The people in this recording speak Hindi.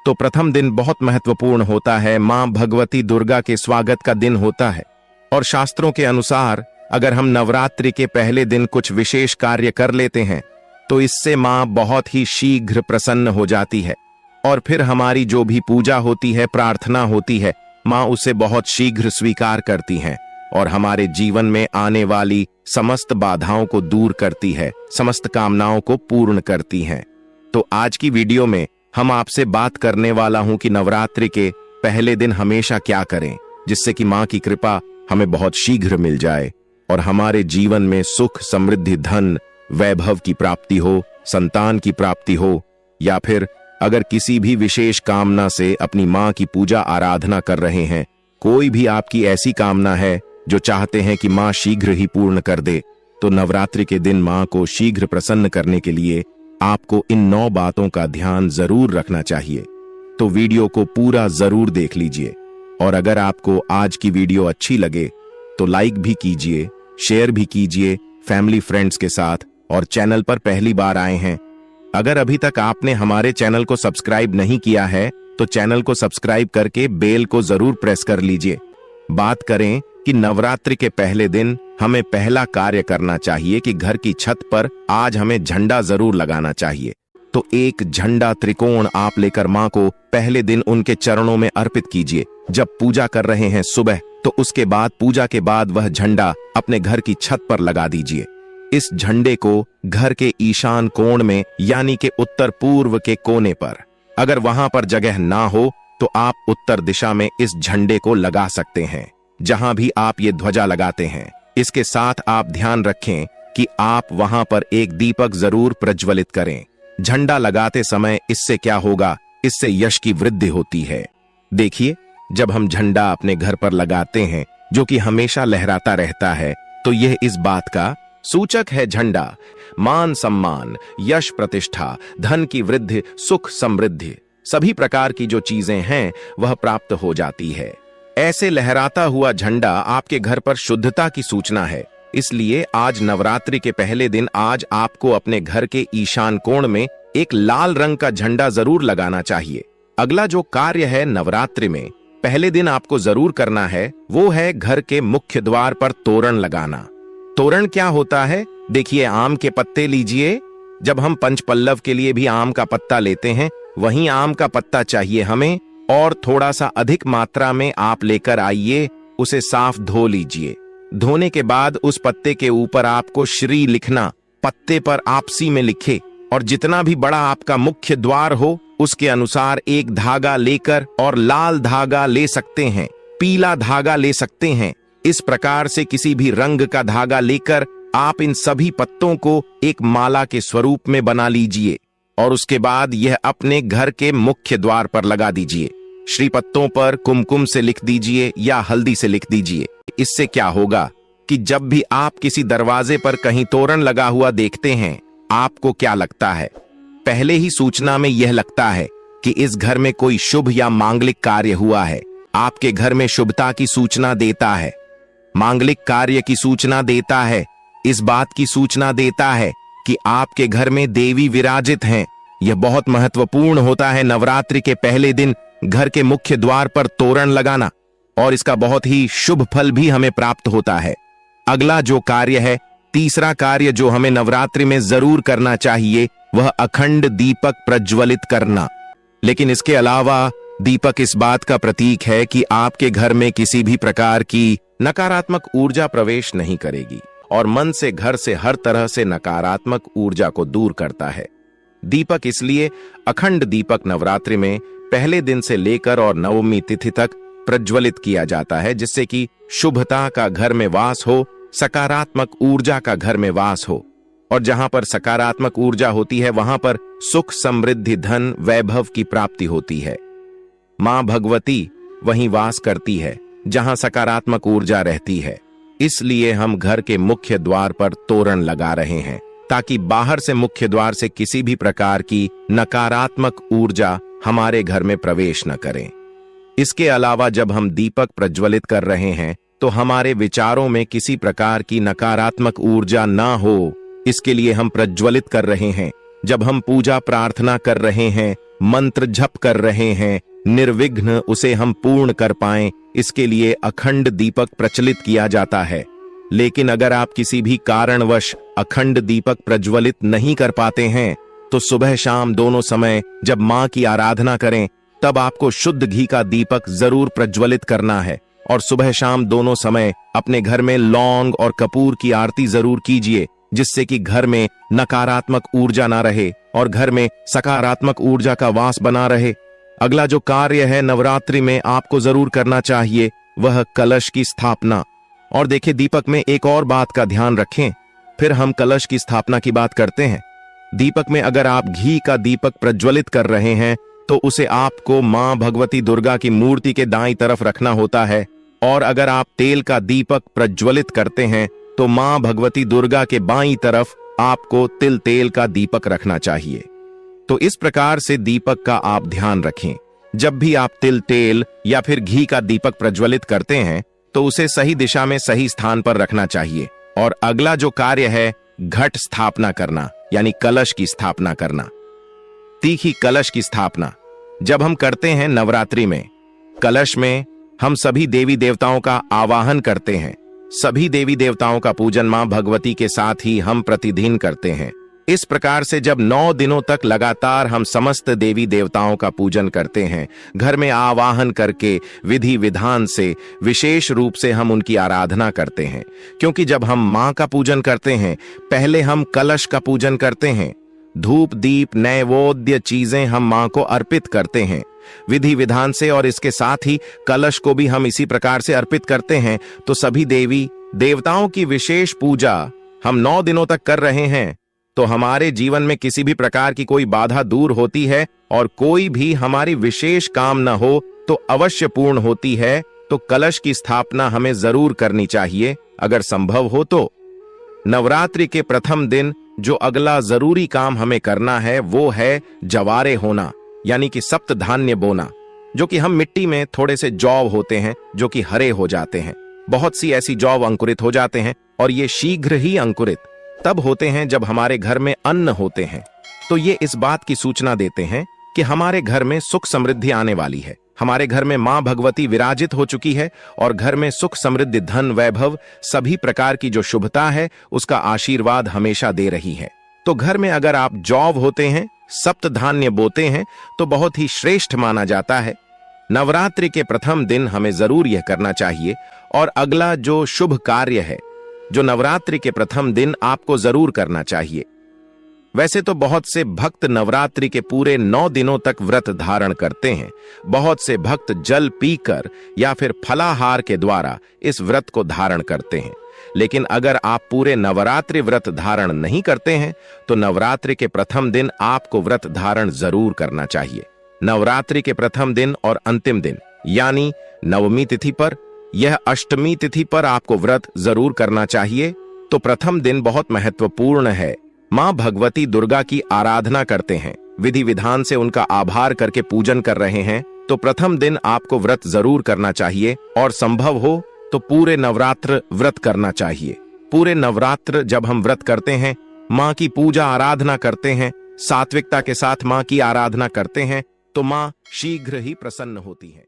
तो प्रथम दिन बहुत महत्वपूर्ण होता है। मां भगवती दुर्गा के स्वागत का दिन होता है और शास्त्रों के अनुसार अगर हम नवरात्रि के पहले दिन कुछ विशेष कार्य कर लेते हैं तो इससे मां बहुत ही शीघ्र प्रसन्न हो जाती है और फिर हमारी जो भी पूजा होती है, प्रार्थना होती है, मां उसे बहुत शीघ्र स्वीकार करती हैं और हमारे जीवन में आने वाली समस्त बाधाओं को दूर करती है, समस्त कामनाओं को पूर्ण करती हैं। तो आज की वीडियो में हम आपसे बात करने वाला हूं कि नवरात्रि के पहले दिन हमेशा क्या करें जिससे कि मां की कृपा हमें बहुत शीघ्र मिल जाए और हमारे जीवन में सुख, समृद्धि, धन, वैभव की प्राप्ति हो, संतान की प्राप्ति हो, या फिर अगर किसी भी विशेष कामना से अपनी मां की पूजा आराधना कर रहे हैं, कोई भी आपकी ऐसी कामना है जो चाहते हैं कि मां शीघ्र ही पूर्ण कर दे, तो नवरात्रि के दिन मां को शीघ्र प्रसन्न करने के लिए आपको इन 9 बातों का ध्यान जरूर रखना चाहिए। तो वीडियो को पूरा जरूर देख लीजिए और अगर आपको आज की वीडियो अच्छी लगे तो लाइक भी कीजिए, शेयर भी कीजिए फैमिली फ्रेंड्स के साथ, और चैनल पर पहली बार आए हैं, अगर अभी तक आपने हमारे चैनल को सब्सक्राइब नहीं किया है तो चैनल को सब्सक्राइब करके बेल को जरूर प्रेस कर लीजिए। बात करें कि नवरात्रि के पहले दिन हमें पहला कार्य करना चाहिए कि घर की छत पर आज हमें झंडा जरूर लगाना चाहिए। तो एक झंडा त्रिकोण आप लेकर मां को पहले दिन उनके चरणों में अर्पित कीजिए। जब पूजा कर रहे हैं सुबह, तो उसके बाद पूजा के बाद वह झंडा अपने घर की छत पर लगा दीजिए। इस झंडे को घर के ईशान कोण में यानी कि उत्तर पूर्व के कोने पर, अगर वहां पर जगह ना हो तो आप उत्तर दिशा में इस झंडे को लगा सकते हैं, जहां भी आप ये ध्वजा लगाते हैं। इसके साथ आप ध्यान रखें कि आप वहां पर एक दीपक जरूर प्रज्वलित करें। झंडा लगाते समय इससे क्या होगा, इससे यश की वृद्धि होती है। देखिए, जब हम झंडा अपने घर पर लगाते हैं जो कि हमेशा लहराता रहता है, तो यह इस बात का सूचक है। झंडा मान सम्मान, यश प्रतिष्ठा, धन की वृद्धि, सुख समृद्धि, सभी प्रकार की जो चीजें हैं वह प्राप्त हो जाती है। ऐसे लहराता हुआ झंडा आपके घर पर शुद्धता की सूचना है। इसलिए आज नवरात्रि के पहले दिन आज आपको अपने घर के ईशान कोण में एक लाल रंग का झंडा जरूर लगाना चाहिए। अगला जो कार्य है नवरात्रि में पहले दिन आपको जरूर करना है वो है घर के मुख्य द्वार पर तोरण लगाना। तोरण क्या होता है? देखिए, आम के पत्ते लीजिए। जब हम पंचपल्लव के लिए भी आम का पत्ता लेते हैं, वहीं आम का पत्ता चाहिए हमें, और थोड़ा सा अधिक मात्रा में आप लेकर आइए। उसे साफ धो लीजिए। धोने के बाद उस पत्ते के ऊपर आपको श्री लिखना, पत्ते पर आपसी में लिखे, और जितना भी बड़ा आपका मुख्य द्वार हो उसके अनुसार एक धागा लेकर, और लाल धागा ले सकते हैं, पीला धागा ले सकते हैं, इस प्रकार से किसी भी रंग का धागा लेकर आप इन सभी पत्तों को एक माला के स्वरूप में बना लीजिए और उसके बाद यह अपने घर के मुख्य द्वार पर लगा दीजिए। श्री पत्तों पर कुमकुम से लिख दीजिए या हल्दी से लिख दीजिए। इससे क्या होगा कि जब भी आप किसी दरवाजे पर कहीं तोरण लगा हुआ देखते हैं, आपको क्या लगता है? पहले ही सूचना में यह लगता है कि इस घर में कोई शुभ या मांगलिक कार्य हुआ है। आपके घर में शुभता की सूचना देता है, मांगलिक कार्य की सूचना देता है, इस बात की सूचना देता है कि आपके घर में देवी विराजित हैं। यह बहुत महत्वपूर्ण होता है नवरात्रि के पहले दिन घर के मुख्य द्वार पर तोरण लगाना, और इसका बहुत ही शुभ फल भी हमें प्राप्त होता है। अगला जो कार्य है, तीसरा कार्य जो हमें नवरात्रि में जरूर करना चाहिए, वह अखंड दीपक प्रज्वलित करना। लेकिन इसके अलावा दीपक इस बात का प्रतीक है कि आपके घर में किसी भी प्रकार की नकारात्मक ऊर्जा प्रवेश नहीं करेगी और मन से, घर से हर तरह से नकारात्मक ऊर्जा को दूर करता है। दीपक इसलिए अखंड दीपक नवरात्रि में पहले दिन से लेकर और नवमी तिथि तक प्रज्वलित किया जाता है, जिससे कि शुभता का घर में वास हो, सकारात्मक ऊर्जा का घर में वास हो, और जहां पर सकारात्मक ऊर्जा होती है वहां पर सुख, समृद्धि, धन, वैभव की प्राप्ति होती है। मां भगवती वहीं वास करती है जहां सकारात्मक ऊर्जा रहती है। इसलिए हम घर के मुख्य द्वार पर तोरण लगा रहे हैं ताकि बाहर से मुख्य द्वार से किसी भी प्रकार की नकारात्मक ऊर्जा हमारे घर में प्रवेश न करें। इसके अलावा जब हम दीपक प्रज्वलित कर रहे हैं तो हमारे विचारों में किसी प्रकार की नकारात्मक ऊर्जा ना हो, इसके लिए हम प्रज्वलित कर रहे हैं। जब हम पूजा प्रार्थना कर रहे हैं मंत्र जप कर रहे हैं, निर्विघ्न उसे हम पूर्ण कर पाएं, इसके लिए अखंड दीपक प्रचलित किया जाता है। लेकिन अगर आप किसी भी कारणवश अखंड दीपक प्रज्वलित नहीं कर पाते हैं तो सुबह शाम दोनों समय जब मां की आराधना करें तब आपको शुद्ध घी का दीपक जरूर प्रज्वलित करना है। और सुबह शाम दोनों समय अपने घर में लौंग और कपूर की आरती जरूर कीजिए, जिससे कि घर में नकारात्मक ऊर्जा ना रहे और घर में सकारात्मक ऊर्जा का वास बना रहे। अगला जो कार्य है नवरात्रि में आपको जरूर करना चाहिए वह कलश की स्थापना। और देखिए, दीपक में एक और बात का ध्यान रखें, फिर हम कलश की स्थापना की बात करते हैं। दीपक में अगर आप घी का दीपक प्रज्वलित कर रहे हैं तो उसे आपको मां भगवती दुर्गा की मूर्ति के दाईं तरफ रखना होता है। और अगर आप तेल का दीपक प्रज्वलित करते हैं तो मां भगवती दुर्गा के बाईं तरफ आपको तिल तेल का दीपक रखना चाहिए। तो इस प्रकार से दीपक का आप ध्यान रखें। जब भी आप तिल तेल या फिर घी का दीपक प्रज्वलित करते हैं तो उसे सही दिशा में सही स्थान पर रखना चाहिए। और अगला जो कार्य है घट स्थापना करना, यानी कलश की स्थापना करना। तीखी कलश की स्थापना जब हम करते हैं नवरात्रि में, कलश में हम सभी देवी देवताओं का आवाहन करते हैं। सभी देवी देवताओं का पूजन मां भगवती के साथ ही हम प्रतिदिन करते हैं। इस प्रकार से जब 9 दिनों तक लगातार हम समस्त देवी देवताओं का पूजन करते हैं, घर में आवाहन करके विधि विधान से विशेष रूप से हम उनकी आराधना करते हैं। क्योंकि जब हम मां का पूजन करते हैं पहले हम कलश का पूजन करते हैं। धूप दीप नैवेद्य चीजें हम मां को अर्पित करते हैं विधि विधान से, और इसके साथ ही कलश को भी हम इसी प्रकार से अर्पित करते हैं। तो सभी देवी देवताओं की विशेष पूजा हम 9 दिनों तक कर रहे हैं तो हमारे जीवन में किसी भी प्रकार की कोई बाधा दूर होती है और कोई भी हमारी विशेष काम न हो तो अवश्य पूर्ण होती है। तो कलश की स्थापना हमें जरूर करनी चाहिए अगर संभव हो तो। नवरात्रि के प्रथम दिन जो अगला जरूरी काम हमें करना है वो है जवारे होना, यानी कि सप्त धान्य बोना, जो कि हम मिट्टी में थोड़े से जौ होते हैं जो कि हरे हो जाते हैं। बहुत सी ऐसी जौ अंकुरित हो जाते हैं और ये शीघ्र ही अंकुरित तब होते हैं जब हमारे घर में अन्न होते हैं। तो ये इस बात की सूचना देते हैं कि हमारे घर में सुख समृद्धि आने वाली है। हमारे घर में मां भगवती विराजित हो चुकी है और घर में सुख समृद्धि धन वैभव सभी प्रकार की जो शुभता है उसका आशीर्वाद हमेशा दे रही है। तो घर में अगर आप जौ होते हैं, सप्त धान्य बोते हैं तो बहुत ही श्रेष्ठ माना जाता है। नवरात्रि के प्रथम दिन हमें जरूर यह करना चाहिए। और अगला जो शुभ कार्य है जो नवरात्रि के प्रथम दिन आपको जरूर करना चाहिए। वैसे तो बहुत से भक्त नवरात्रि के पूरे 9 दिनों तक व्रत धारण करते हैं। बहुत से भक्त जल पीकर या फिर फलाहार के द्वारा इस व्रत को धारण करते हैं। लेकिन अगर आप पूरे नवरात्रि व्रत धारण नहीं करते हैं तो नवरात्रि के प्रथम दिन आपको व्रत धारण जरूर करना चाहिए। नवरात्रि के प्रथम दिन और अंतिम दिन यानी नवमी तिथि पर, यह अष्टमी तिथि पर आपको व्रत जरूर करना चाहिए। तो प्रथम दिन बहुत महत्वपूर्ण है। मां भगवती दुर्गा की आराधना करते हैं, विधि विधान से उनका आभार करके पूजन कर रहे हैं। तो प्रथम दिन आपको व्रत जरूर करना चाहिए और संभव हो तो पूरे नवरात्र व्रत करना चाहिए। पूरे नवरात्र जब हम व्रत करते हैं, मां की पूजा आराधना करते हैं, सात्विकता के साथ मां की आराधना करते हैं तो मां शीघ्र ही प्रसन्न होती है।